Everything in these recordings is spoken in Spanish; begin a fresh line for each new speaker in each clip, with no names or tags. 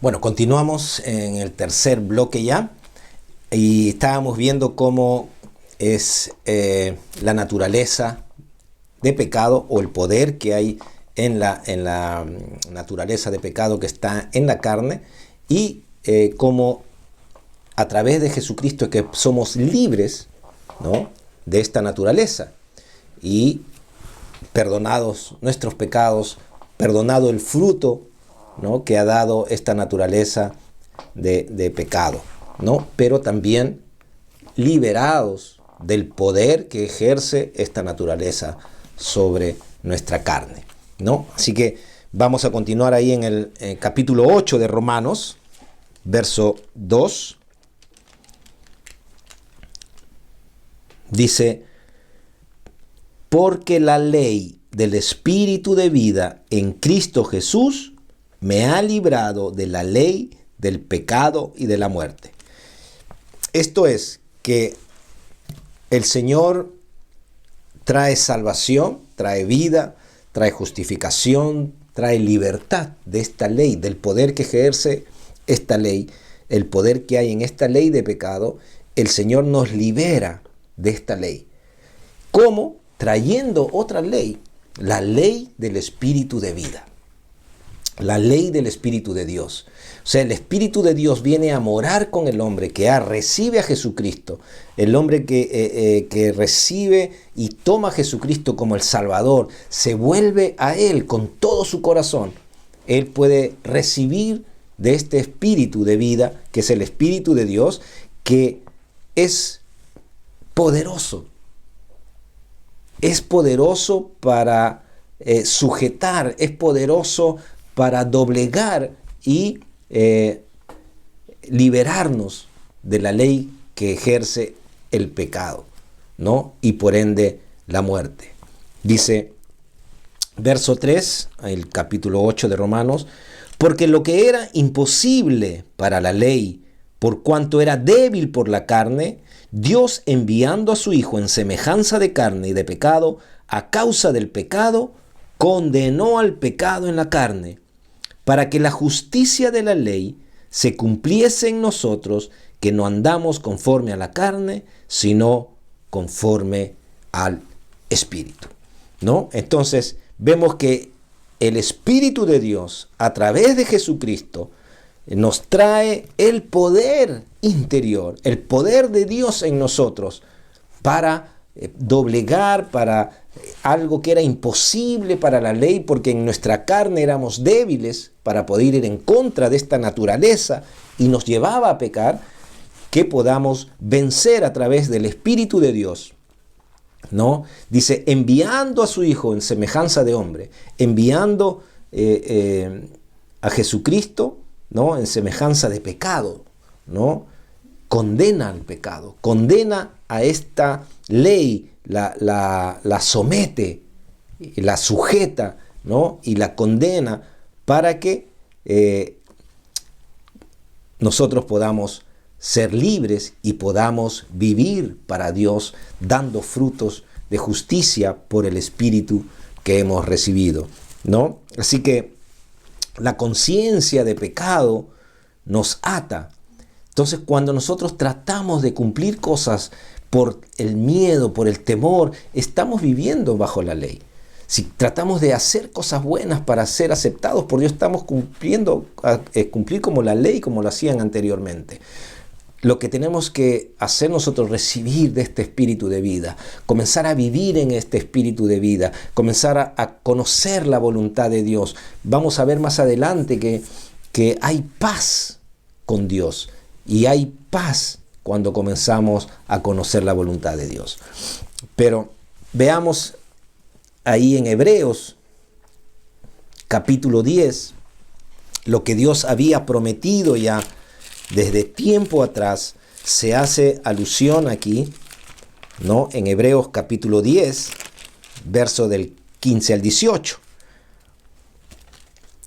Bueno, continuamos en el tercer bloque ya y estábamos viendo cómo es la naturaleza de pecado o el poder que hay en la naturaleza de pecado que está en la carne y cómo a través de Jesucristo que somos libres, ¿no?, de esta naturaleza y perdonados nuestros pecados, perdonado el fruto, ¿no?, que ha dado esta naturaleza de pecado, ¿no?, pero también liberados del poder que ejerce esta naturaleza sobre nuestra carne, ¿no? Así que vamos a continuar ahí en el capítulo 8 de Romanos, verso 2. Dice: porque la ley del Espíritu de vida en Cristo Jesús me ha librado de la ley del pecado y de la muerte. Esto es que el Señor trae salvación, trae vida, trae justificación, trae libertad de esta ley, del poder que ejerce esta ley, el poder que hay en esta ley de pecado. El Señor nos libera de esta ley. ¿Cómo? Trayendo otra ley, la ley del Espíritu de vida, la ley del Espíritu de Dios. O sea, el Espíritu de Dios viene a morar con el hombre que recibe a Jesucristo, el hombre que recibe y toma a Jesucristo como el Salvador, se vuelve a Él con todo su corazón. Él puede recibir de este Espíritu de vida, que es el Espíritu de Dios, que es poderoso. Es poderoso para sujetar, es poderoso para doblegar y liberarnos de la ley que ejerce el pecado, ¿no?, y por ende la muerte. Dice, verso 3, el capítulo 8 de Romanos: porque lo que era imposible para la ley, por cuanto era débil por la carne, Dios, enviando a su Hijo en semejanza de carne y de pecado, a causa del pecado, condenó al pecado en la carne, para que la justicia de la ley se cumpliese en nosotros, que no andamos conforme a la carne, sino conforme al Espíritu, ¿no? Entonces, vemos que el Espíritu de Dios, a través de Jesucristo, nos trae el poder interior, el poder de Dios en nosotros para doblegar, para algo que era imposible para la ley, porque en nuestra carne éramos débiles para poder ir en contra de esta naturaleza y nos llevaba a pecar, que podamos vencer a través del Espíritu de Dios, ¿no? Dice, enviando a su Hijo en semejanza de hombre, enviando a Jesucristo, ¿no?, en semejanza de pecado, ¿no? Condena al pecado, condena a esta ley, la somete, la sujeta, ¿no?, y la condena para que nosotros podamos ser libres y podamos vivir para Dios, dando frutos de justicia por el Espíritu que hemos recibido, ¿no? Así que la conciencia de pecado nos ata. Entonces, cuando nosotros tratamos de cumplir cosas por el miedo, por el temor, estamos viviendo bajo la ley. Si tratamos de hacer cosas buenas para ser aceptados por Dios, estamos cumplir como la ley, como lo hacían anteriormente. Lo que tenemos que hacer nosotros es recibir de este espíritu de vida, comenzar a vivir en este espíritu de vida, comenzar a conocer la voluntad de Dios. Vamos a ver más adelante que hay paz con Dios y hay paz cuando comenzamos a conocer la voluntad de Dios. Pero veamos ahí en Hebreos capítulo 10, lo que Dios había prometido ya desde tiempo atrás. Se hace alusión aquí, ¿no?, en Hebreos capítulo 10, verso del 15 al 18.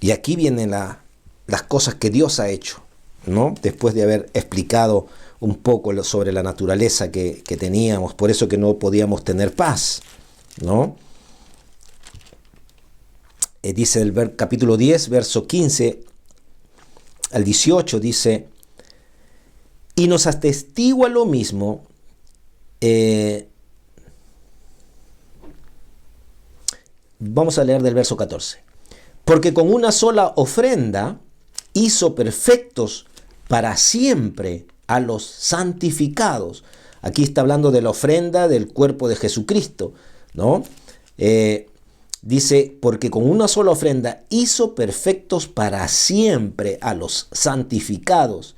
Y aquí vienen las cosas que Dios ha hecho, ¿no?, después de haber explicado un poco sobre la naturaleza que teníamos, por eso que no podíamos tener paz, ¿no? Dice el capítulo 10, verso 15: al 18 dice, y nos atestigua lo mismo, vamos a leer del verso 14, porque con una sola ofrenda hizo perfectos para siempre a los santificados. Aquí está hablando de la ofrenda del cuerpo de Jesucristo, ¿no? Dice, porque con una sola ofrenda hizo perfectos para siempre a los santificados.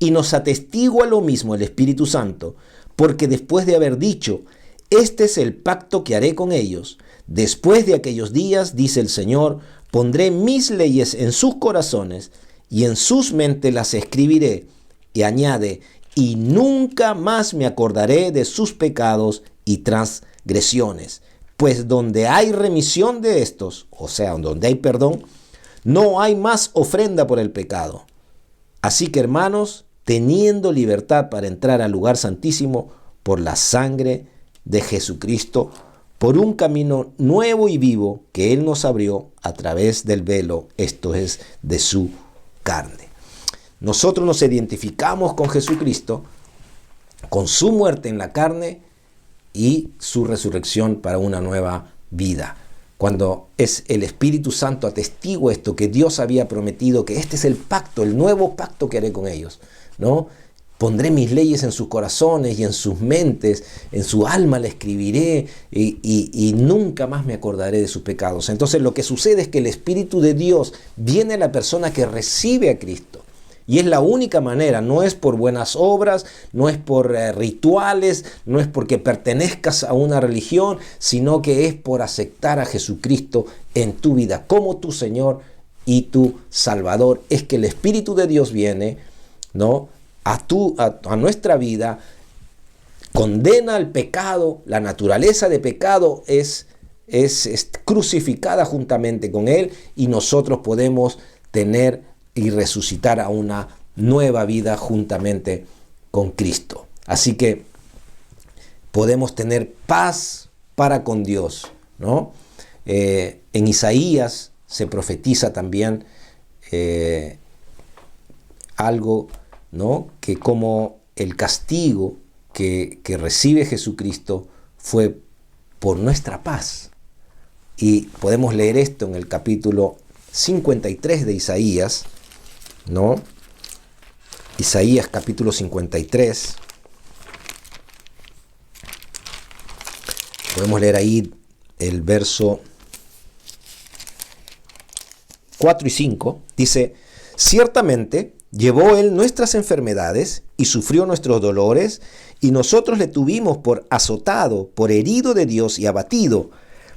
Y nos atestigua lo mismo el Espíritu Santo, porque después de haber dicho, este es el pacto que haré con ellos. Después de aquellos días, dice el Señor, pondré mis leyes en sus corazones y en sus mentes las escribiré. Y añade, y nunca más me acordaré de sus pecados y transgresiones. Pues donde hay remisión de estos, o sea, donde hay perdón, no hay más ofrenda por el pecado. Así que, hermanos, teniendo libertad para entrar al lugar santísimo por la sangre de Jesucristo, por un camino nuevo y vivo que Él nos abrió a través del velo, esto es, de su carne. Nosotros nos identificamos con Jesucristo, con su muerte en la carne y su resurrección para una nueva vida. Cuando es el Espíritu Santo atestigua esto, que Dios había prometido, que este es el pacto, el nuevo pacto que haré con ellos, ¿no? Pondré mis leyes en sus corazones y en sus mentes, en su alma la escribiré y nunca más me acordaré de sus pecados. Entonces lo que sucede es que el Espíritu de Dios viene a la persona que recibe a Cristo. Y es la única manera, no es por buenas obras, no es por rituales, no es porque pertenezcas a una religión, sino que es por aceptar a Jesucristo en tu vida como tu Señor y tu Salvador. Es que el Espíritu de Dios viene, ¿no?, a nuestra vida, condena al pecado, la naturaleza de pecado es crucificada juntamente con Él y nosotros podemos tener y resucitar a una nueva vida juntamente con Cristo. Así que podemos tener paz para con Dios, ¿no? En Isaías se profetiza también algo, ¿no?, que como el castigo que recibe Jesucristo fue por nuestra paz. Y podemos leer esto en el capítulo 53 de Isaías, ¿no? Isaías capítulo 53. Podemos leer ahí el verso 4 y 5. Dice, ciertamente llevó Él nuestras enfermedades y sufrió nuestros dolores, y nosotros le tuvimos por azotado, por herido de Dios y abatido.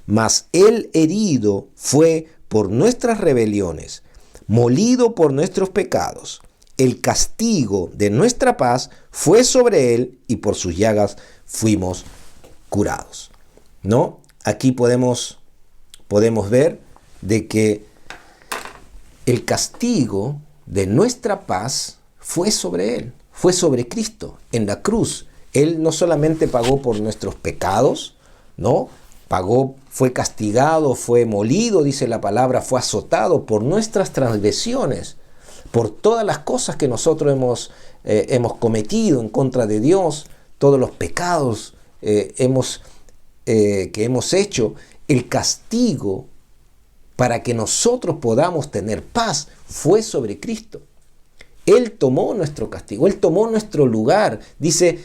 Mas Él herido fue por nuestras rebeliones, molido por nuestros pecados. El castigo de nuestra paz fue sobre Él, y por sus llagas fuimos curados. ¿No? Aquí podemos ver de que el castigo de nuestra paz fue sobre Él, fue sobre Cristo en la cruz. Él no solamente pagó por nuestros pecados, ¿no? Fue castigado, fue molido, dice la palabra, fue azotado por nuestras transgresiones, por todas las cosas que nosotros hemos cometido en contra de Dios, todos los pecados que hemos hecho. El castigo para que nosotros podamos tener paz fue sobre Cristo. Él tomó nuestro castigo, Él tomó nuestro lugar. Dice,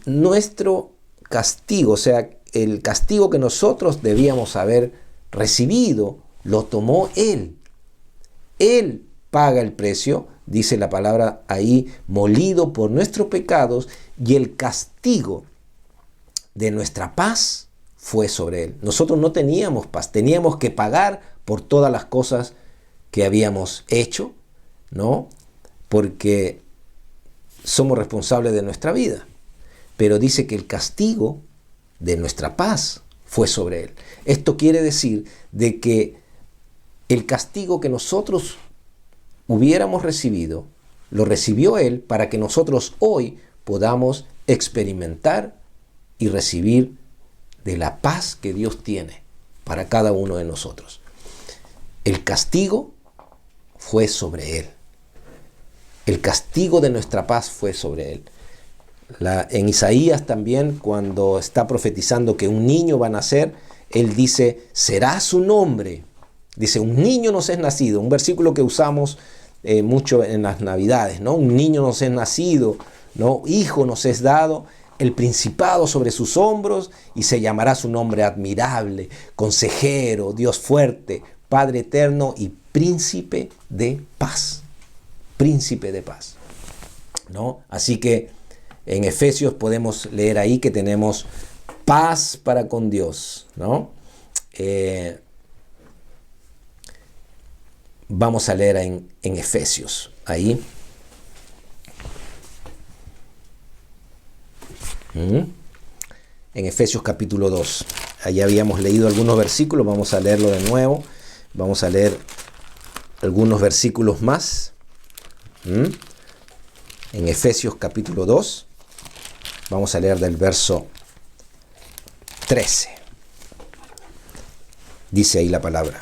nuestro castigo, o sea, el castigo que nosotros debíamos haber recibido, lo tomó Él. Él paga el precio, dice la palabra ahí, molido por nuestros pecados, y el castigo de nuestra paz fue sobre Él. Nosotros no teníamos paz, teníamos que pagar por todas las cosas que habíamos hecho, ¿no? Porque somos responsables de nuestra vida. Pero dice que el castigo de nuestra paz fue sobre Él. Esto quiere decir de que el castigo que nosotros hubiéramos recibido, lo recibió Él para que nosotros hoy podamos experimentar y recibir de la paz que Dios tiene para cada uno de nosotros. El castigo fue sobre Él. El castigo de nuestra paz fue sobre él. En Isaías también, cuando está profetizando que un niño va a nacer, él dice, será su nombre. Dice, un niño nos es nacido. Un versículo que usamos mucho en las Navidades, ¿no? Un niño nos es nacido, ¿no? Hijo nos es dado, el principado sobre sus hombros, y se llamará su nombre admirable, consejero, Dios fuerte, Padre eterno y príncipe de paz. Príncipe de paz, ¿no? Así que en Efesios podemos leer ahí que tenemos paz para con Dios, ¿no? Vamos a leer en Efesios, ahí. En Efesios capítulo 2. Allá habíamos leído algunos versículos, vamos a leerlo de nuevo. Vamos a leer algunos versículos más. En Efesios capítulo 2, vamos a leer del verso 13. Dice ahí la palabra.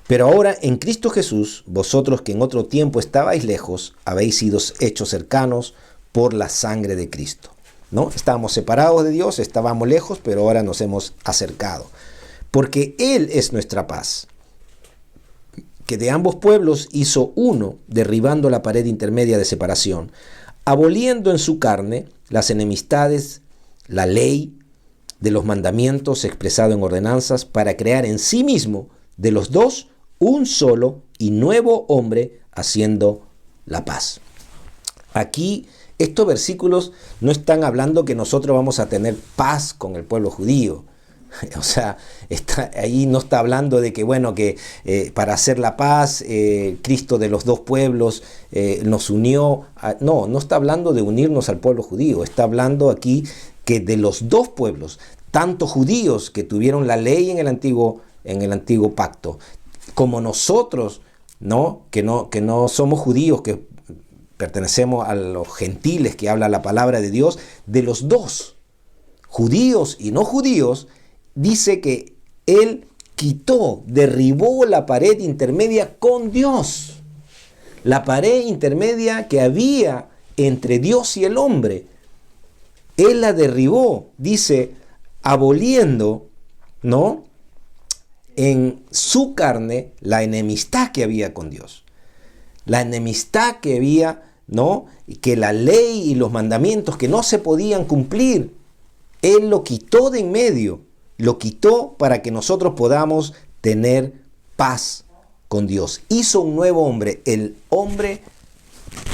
Pero ahora en Cristo Jesús, vosotros que en otro tiempo estabais lejos, habéis sido hechos cercanos por la sangre de Cristo, ¿no? Estábamos separados de Dios, estábamos lejos, pero ahora nos hemos acercado. Porque Él es nuestra paz, que de ambos pueblos hizo uno, derribando la pared intermedia de separación, aboliendo en su carne las enemistades, la ley de los mandamientos expresado en ordenanzas, para crear en sí mismo de los dos un solo y nuevo hombre, haciendo la paz. Aquí estos versículos no están hablando que nosotros vamos a tener paz con el pueblo judío. O sea, ahí no está hablando de que, bueno, que para hacer la paz, Cristo de los dos pueblos nos unió. No está hablando de unirnos al pueblo judío. Está hablando aquí que de los dos pueblos, tanto judíos que tuvieron la ley en el antiguo pacto, como nosotros, ¿no? Que no somos judíos, que pertenecemos a los gentiles que habla la palabra de Dios, de los dos, judíos y no judíos, dice que Él derribó la pared intermedia con Dios. La pared intermedia que había entre Dios y el hombre. Él la derribó, dice, aboliendo, ¿no?, en su carne la enemistad que había con Dios. La enemistad que había, ¿no?, que la ley y los mandamientos que no se podían cumplir, Él lo quitó de en medio. Lo quitó para que nosotros podamos tener paz con Dios. Hizo un nuevo hombre, el hombre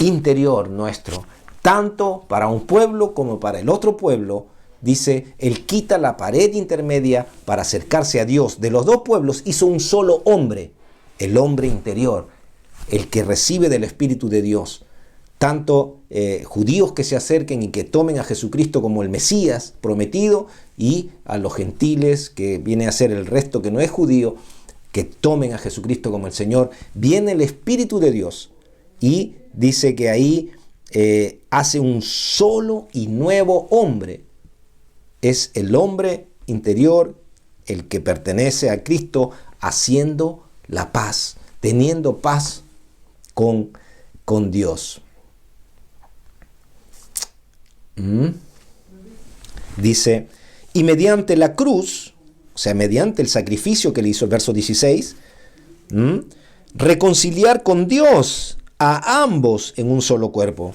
interior nuestro, tanto para un pueblo como para el otro pueblo. Dice, Él quita la pared intermedia para acercarse a Dios. De los dos pueblos hizo un solo hombre, el hombre interior, el que recibe del Espíritu de Dios. Tanto judíos que se acerquen y que tomen a Jesucristo como el Mesías prometido, y a los gentiles, que viene a ser el resto que no es judío, que tomen a Jesucristo como el Señor. Viene el Espíritu de Dios y dice que ahí hace un solo y nuevo hombre. Es el hombre interior, el que pertenece a Cristo, haciendo la paz, teniendo paz con Dios. Dice, y mediante la cruz, o sea, mediante el sacrificio que le hizo el verso 16, reconciliar con Dios a ambos en un solo cuerpo.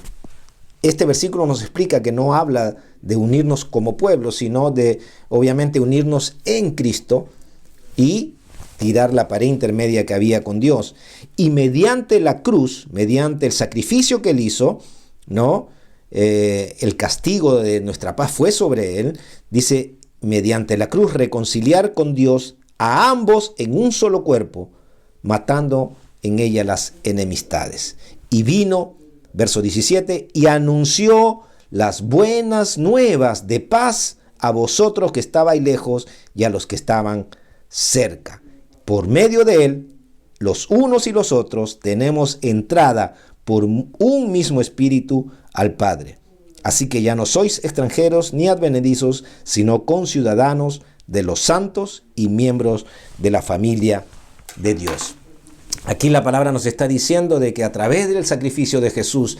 Este versículo nos explica que no habla de unirnos como pueblo, sino de, obviamente, unirnos en Cristo y tirar la pared intermedia que había con Dios. Y mediante la cruz, mediante el sacrificio que Él hizo, ¿no?, el castigo de nuestra paz fue sobre Él. Dice, mediante la cruz reconciliar con Dios a ambos en un solo cuerpo, matando en ella las enemistades. Y vino, verso 17, y anunció las buenas nuevas de paz a vosotros que estabais lejos y a los que estaban cerca. Por medio de Él, los unos y los otros tenemos entrada por un mismo espíritu al Padre. Así que ya no sois extranjeros ni advenedizos, sino conciudadanos de los santos y miembros de la familia de Dios. Aquí la palabra nos está diciendo de que a través del sacrificio de Jesús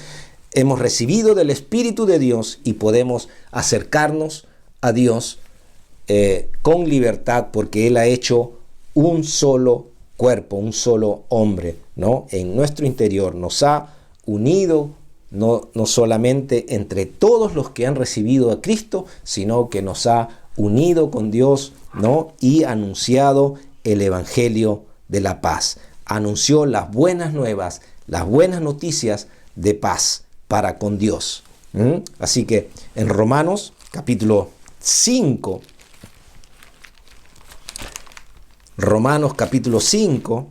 hemos recibido del Espíritu de Dios y podemos acercarnos a Dios con libertad, porque Él ha hecho un solo cuerpo, un solo hombre, ¿no? En nuestro interior nos ha unido, no solamente entre todos los que han recibido a Cristo, sino que nos ha unido con Dios, ¿no? Y anunciado el Evangelio de la paz. Anunció las buenas nuevas, las buenas noticias de paz para con Dios. Así que en Romanos capítulo 5, Romanos capítulo 5,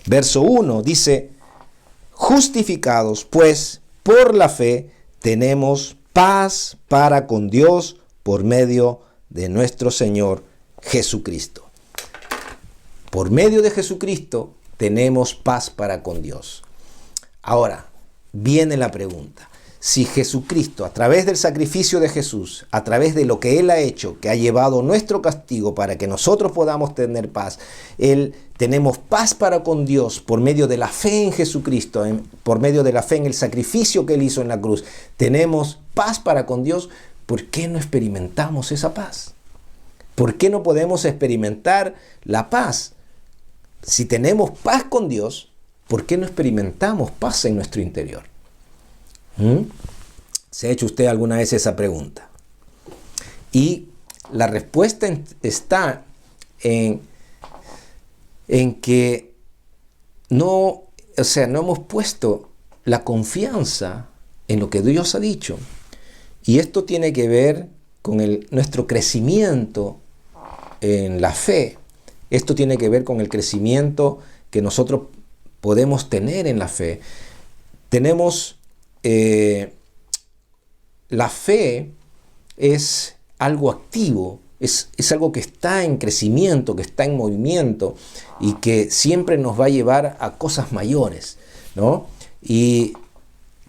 verso 1, dice: justificados pues por la fe tenemos paz para con Dios por medio de nuestro Señor Jesucristo. Por medio de Jesucristo tenemos paz para con Dios. Ahora, viene la pregunta. Si Jesucristo, a través del sacrificio de Jesús, a través de lo que Él ha hecho, que ha llevado nuestro castigo para que nosotros podamos tener paz, tenemos paz para con Dios por medio de la fe en Jesucristo, por medio de la fe en el sacrificio que Él hizo en la cruz, tenemos paz para con Dios, ¿por qué no experimentamos esa paz? ¿Por qué no podemos experimentar la paz? Si tenemos paz con Dios, ¿por qué no experimentamos paz en nuestro interior? ¿Se ha hecho usted alguna vez esa pregunta? Y la respuesta está en que no hemos puesto la confianza en lo que Dios ha dicho. Y esto tiene que ver con nuestro crecimiento en la fe. Esto tiene que ver con el crecimiento que nosotros podemos tener en la fe. Tenemos la fe es algo activo, es algo que está en crecimiento, que está en movimiento y que siempre nos va a llevar a cosas mayores, ¿no? Y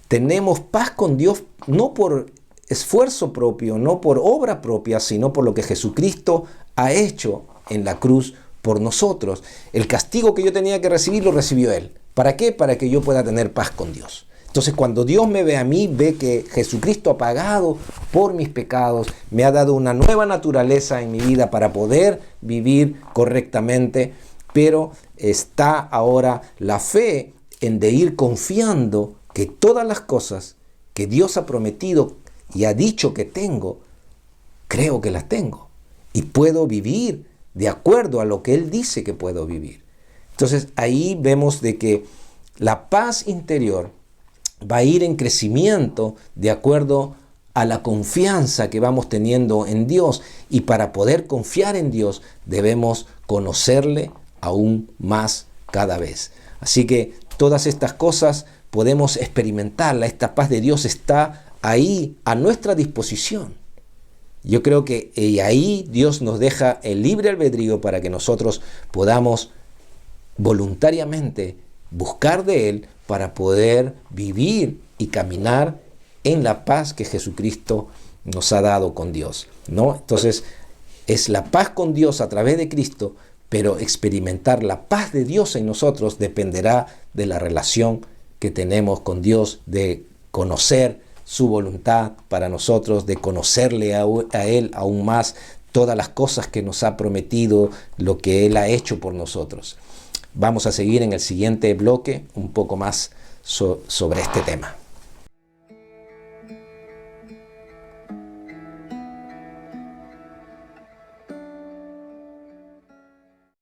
tenemos paz con Dios no por esfuerzo propio, no por obra propia, sino por lo que Jesucristo ha hecho en la cruz por nosotros. El castigo que yo tenía que recibir lo recibió Él. ¿Para qué? Para que yo pueda tener paz con Dios. Entonces, cuando Dios me ve a mí, ve que Jesucristo ha pagado por mis pecados, me ha dado una nueva naturaleza en mi vida para poder vivir correctamente, pero está ahora la fe en de ir confiando que todas las cosas que Dios ha prometido y ha dicho que tengo, creo que las tengo y puedo vivir de acuerdo a lo que Él dice que puedo vivir. Entonces, ahí vemos de que la paz interior va a ir en crecimiento de acuerdo a la confianza que vamos teniendo en Dios. Y para poder confiar en Dios debemos conocerle aún más cada vez. Así que todas estas cosas podemos experimentarla. Esta paz de Dios está ahí a nuestra disposición. Yo creo que ahí Dios nos deja el libre albedrío para que nosotros podamos voluntariamente buscar de Él para poder vivir y caminar en la paz que Jesucristo nos ha dado con Dios, ¿no? Entonces, es la paz con Dios a través de Cristo, pero experimentar la paz de Dios en nosotros dependerá de la relación que tenemos con Dios, de conocer su voluntad para nosotros, de conocerle a Él aún más, todas las cosas que nos ha prometido, lo que Él ha hecho por nosotros. Vamos a seguir en el siguiente bloque un poco más sobre este tema.